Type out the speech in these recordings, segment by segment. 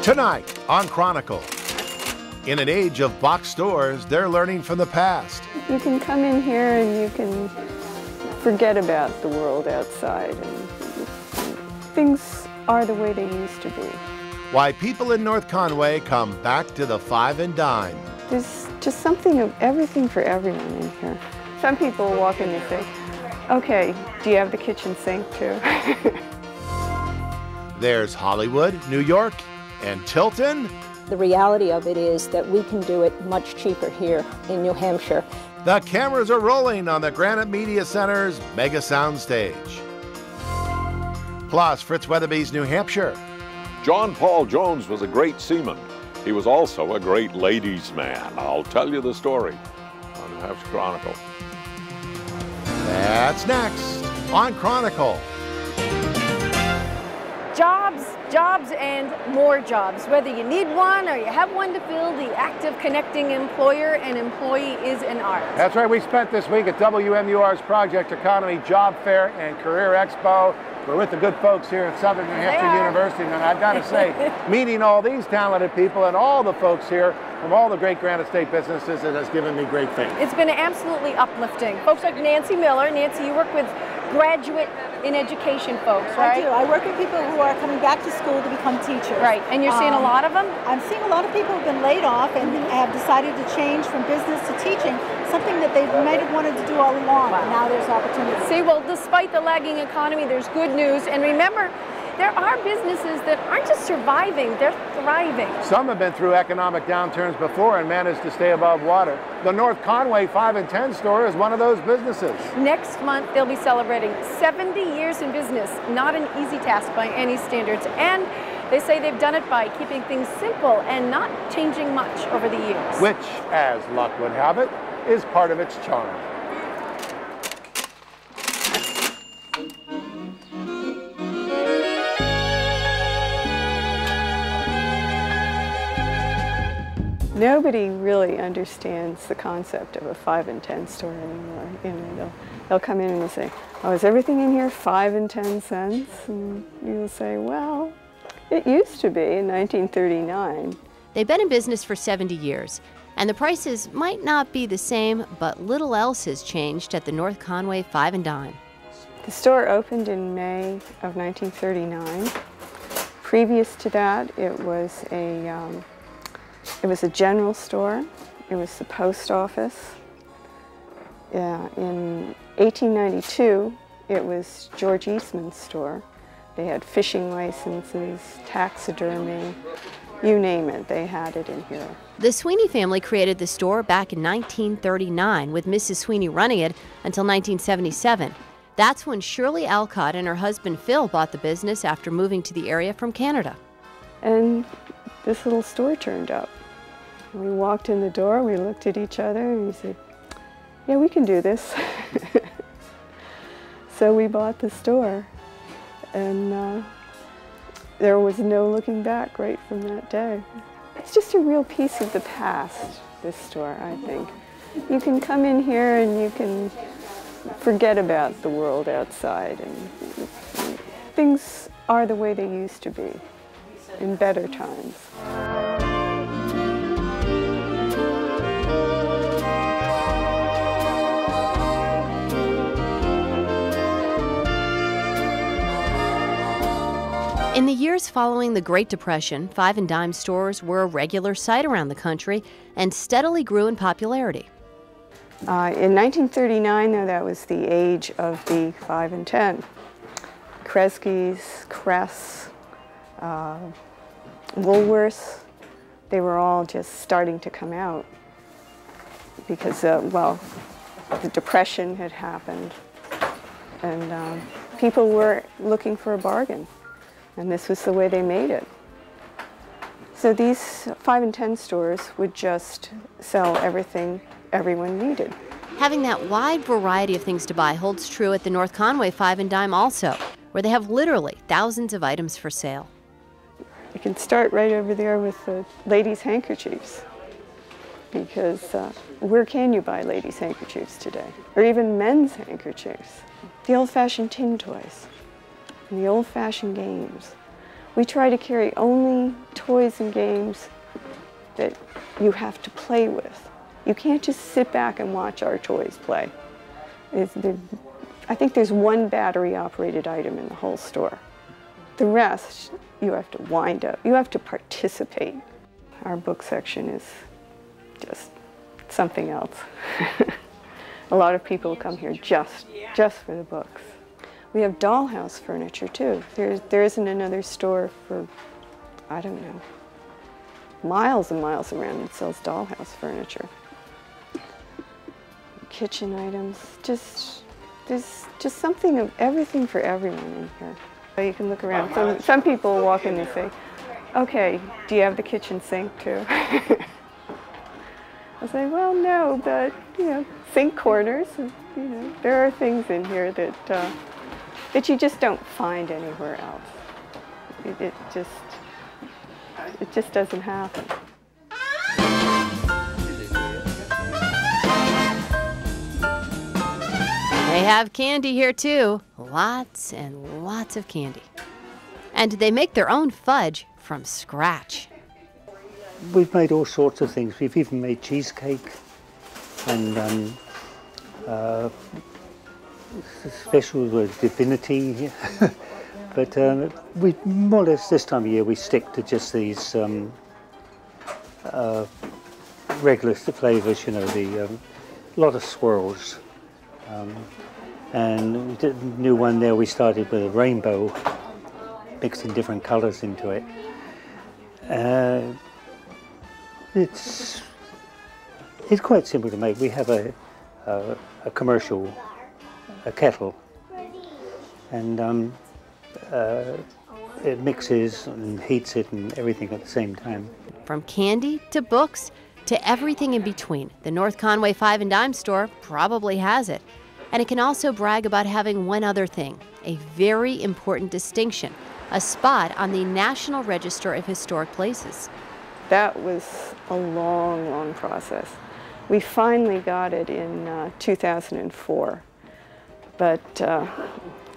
Tonight on Chronicle. In an age of box stores, they're learning from the past. You can come in here and you can forget about the world outside, and things are the way they used to be. Why people in North Conway come back to the Five and Dime. There's just something of everything for everyone in here. Some people walk in and say, okay, do you have the kitchen sink too? There's Hollywood, New York, and Tilton. The reality of it is that we can do it much cheaper here in New Hampshire. The cameras are rolling on the Granite Media Center's mega soundstage. Plus, Fritz Weatherby's New Hampshire. John Paul Jones was a great seaman. He was also a great ladies' man. I'll tell you the story on New Hampshire Chronicle. That's next on Chronicle. Jobs, jobs, and more jobs. Whether you need one or you have one to fill, the act of connecting employer and employee is an art. That's right. We spent this week at WMUR's Project Economy Job Fair and Career Expo. We're with the good folks here at Southern New Hampshire University, and I've got to say, meeting all these talented people and all the folks here from all the great Granite State businesses, it has given me great faith. It's been absolutely uplifting. Folks like Nancy Miller. Nancy, you work with graduate in education folks, right? I do. I work with people who are coming back to school to become teachers. Right, and you're seeing a lot of them? I'm seeing a lot of people who've been laid off and have decided to change from business to teaching, something that they might have wanted to do all along, and now there's opportunity. See, well, despite the lagging economy, there's good news. And remember, there are businesses that aren't just surviving, they're thriving. Some have been through economic downturns before and managed to stay above water. The North Conway 5 and 10 store is one of those businesses. Next month, they'll be celebrating 70 years in business. Not an easy task by any standards. And they say they've done it by keeping things simple and not changing much over the years. Which, as luck would have it, is part of its charm. Nobody really understands the concept of a 5 and 10 store anymore. You know, they'll come in and they'll say, oh, is everything in here 5 and 10 cents? And you'll say, well, it used to be in 1939. They've been in business for 70 years, and the prices might not be the same, but little else has changed at the North Conway 5 and Dime. The store opened in May of 1939. Previous to that, it was a general store. It was the post office. In 1892, it was George Eastman's store. They had fishing licenses, taxidermy, you name it, they had it in here. The Sweeney family created the store back in 1939 with Mrs. Sweeney running it until 1977. That's when Shirley Alcott and her husband Phil bought the business after moving to the area from Canada. And this little store turned up. We walked in the door, we looked at each other, and we said, yeah, we can do this. So we bought the store, and there was no looking back right from that day. It's just a real piece of the past, this store, I think. You can come in here and you can forget about the world outside, and things are the way they used to be in better times. In the years following the Great Depression, 5 and Dime stores were a regular sight around the country and steadily grew in popularity. In 1939, though, that was the age of the 5 and 10. Kresge's, Kress, Woolworths, they were all just starting to come out because, well, the Depression had happened, and people were looking for a bargain. And this was the way they made it. So these 5 and 10 stores would just sell everything everyone needed. Having that wide variety of things to buy holds true at the North Conway 5 and Dime also, where they have literally thousands of items for sale. You can start right over there with the ladies' handkerchiefs, because where can you buy ladies' handkerchiefs today? Or even men's handkerchiefs? The old-fashioned tin toys. And the old-fashioned games. We try to carry only toys and games that you have to play with. You can't just sit back and watch our toys play. I think there's one battery-operated item in the whole store. The rest, you have to wind up. You have to participate. Our book section is just something else. A lot of people come here just for the books. We have dollhouse furniture too. There isn't another store for, I don't know, miles and miles around that sells dollhouse furniture. Kitchen items, there's just something of everything for everyone in here. You can look around. Some people walk in and say, okay, do you have the kitchen sink too? I say, well, no, but, you know, sink corners, you know, there are things in here that you just don't find anywhere else. It just doesn't happen. They have candy here too. Lots and lots of candy. And they make their own fudge from scratch. We've made all sorts of things. We've even made cheesecake and special with divinity. But we more or less this time of year we stick to just these regular flavors. You know, the lot of swirls. And we did a new one there. We started with a rainbow, mixing different colors into it. It's quite simple to make. We have a commercial, a kettle, and it mixes and heats it and everything at the same time. From candy to books to everything in between, the North Conway 5 and Dime store probably has it. And it can also brag about having one other thing, a very important distinction, a spot on the National Register of Historic Places. That was a long, long process. We finally got it in 2004, but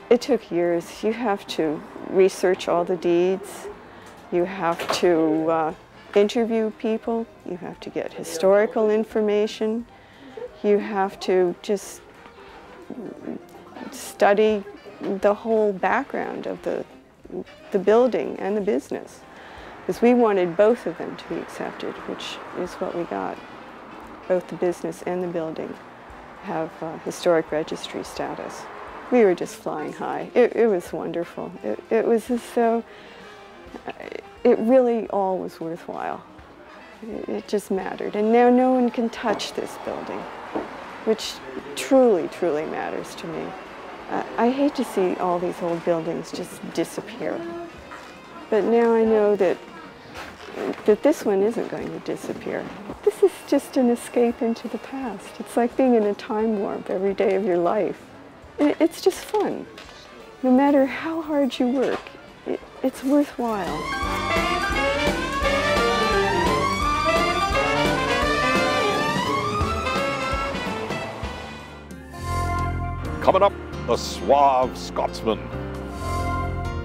it took years. You have to research all the deeds. You have to interview people. You have to get historical information. You have to just study the whole background of the building and the business, because we wanted both of them to be accepted, which is what we got. Both the business and the building have historic registry status. We were just flying high. It was wonderful. It was as though it really all was worthwhile. It just mattered. And now no one can touch this building, which truly, truly matters to me. I hate to see all these old buildings just disappear. But now I know that this one isn't going to disappear. This is just an escape into the past. It's like being in a time warp every day of your life. It's just fun. No matter how hard you work, it's worthwhile. Coming up, the suave Scotsman.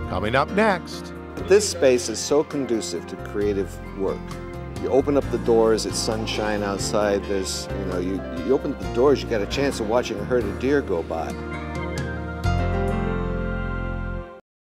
Coming up next. This space is so conducive to creative work. You open up the doors, it's sunshine outside. There's, you open up the doors, you got a chance of watching a herd of deer go by.